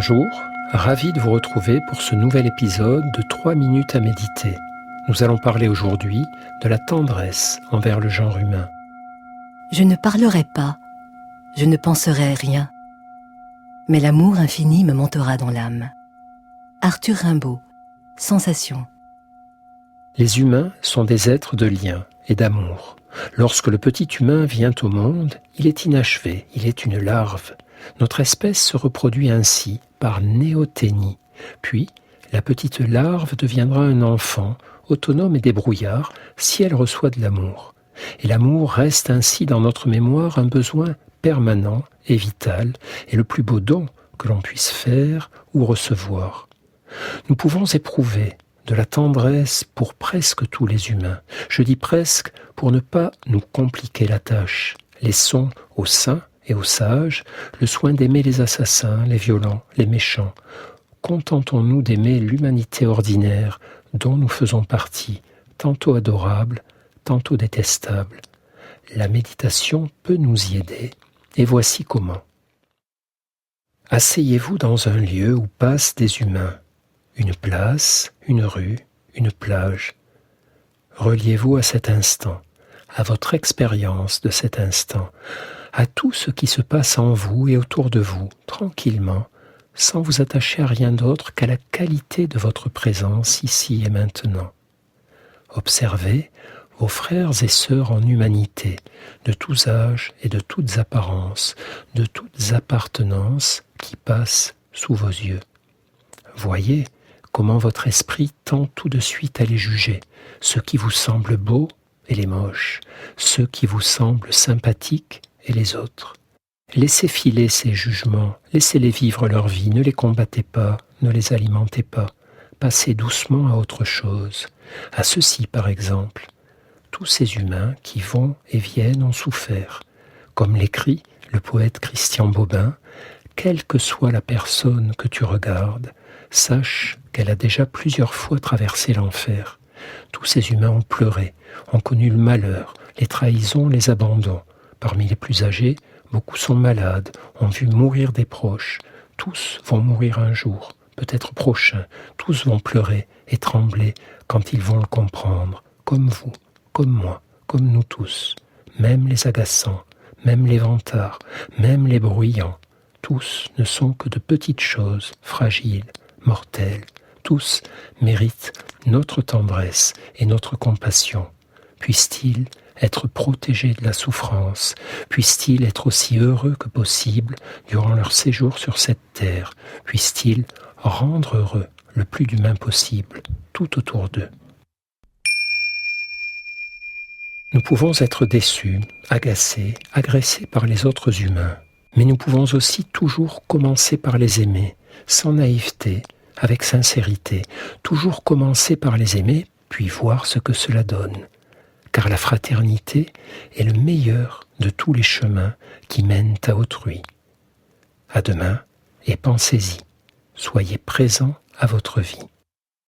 Bonjour, ravi de vous retrouver pour ce nouvel épisode de 3 minutes à méditer. Nous allons parler aujourd'hui de la tendresse envers le genre humain. Je ne parlerai pas, je ne penserai rien, mais l'amour infini me montera dans l'âme. Arthur Rimbaud, Sensation. Les humains sont des êtres de lien et d'amour. Lorsque le petit humain vient au monde, il est inachevé, il est une larve. Notre espèce se reproduit ainsi par néoténie. Puis, la petite larve deviendra un enfant, autonome et débrouillard, si elle reçoit de l'amour. Et l'amour reste ainsi dans notre mémoire un besoin permanent et vital, et le plus beau don que l'on puisse faire ou recevoir. Nous pouvons éprouver de la tendresse pour presque tous les humains. Je dis presque pour ne pas nous compliquer la tâche. Laissons aux saints et aux sages le soin d'aimer les assassins, les violents, les méchants. Contentons-nous d'aimer l'humanité ordinaire dont nous faisons partie, tantôt adorable, tantôt détestable. La méditation peut nous y aider, et voici comment. Asseyez-vous dans un lieu où passent des humains. Une place, une rue, une plage. Reliez-vous à cet instant, à votre expérience de cet instant, à tout ce qui se passe en vous et autour de vous, tranquillement, sans vous attacher à rien d'autre qu'à la qualité de votre présence ici et maintenant. Observez vos frères et sœurs en humanité, de tous âges et de toutes apparences, de toutes appartenances qui passent sous vos yeux. Voyez comment votre esprit tend tout de suite à les juger, ceux qui vous semblent beaux et les moches, ceux qui vous semblent sympathiques et les autres. Laissez filer ces jugements, laissez-les vivre leur vie, ne les combattez pas, ne les alimentez pas, passez doucement à autre chose, à ceci par exemple. Tous ces humains qui vont et viennent ont souffert, comme l'écrit le poète Christian Bobin, quelle que soit la personne que tu regardes, sache qu'elle a déjà plusieurs fois traversé l'enfer. Tous ces humains ont pleuré, ont connu le malheur, les trahisons, les abandons. Parmi les plus âgés, beaucoup sont malades, ont vu mourir des proches. Tous vont mourir un jour, peut-être prochain. Tous vont pleurer et trembler quand ils vont le comprendre, comme vous, comme moi, comme nous tous. Même les agaçants, même les vantards, même les bruyants. Tous ne sont que de petites choses, fragiles, mortelles. Tous méritent notre tendresse et notre compassion. Puissent-ils être protégés de la souffrance, puissent-ils être aussi heureux que possible durant leur séjour sur cette terre, puissent-ils rendre heureux le plus d'humains possible tout autour d'eux. Nous pouvons être déçus, agacés, agressés par les autres humains, mais nous pouvons aussi toujours commencer par les aimer, sans naïveté, avec sincérité, toujours commencer par les aimer, puis voir ce que cela donne. Car la fraternité est le meilleur de tous les chemins qui mènent à autrui. À demain, et pensez-y, soyez présents à votre vie.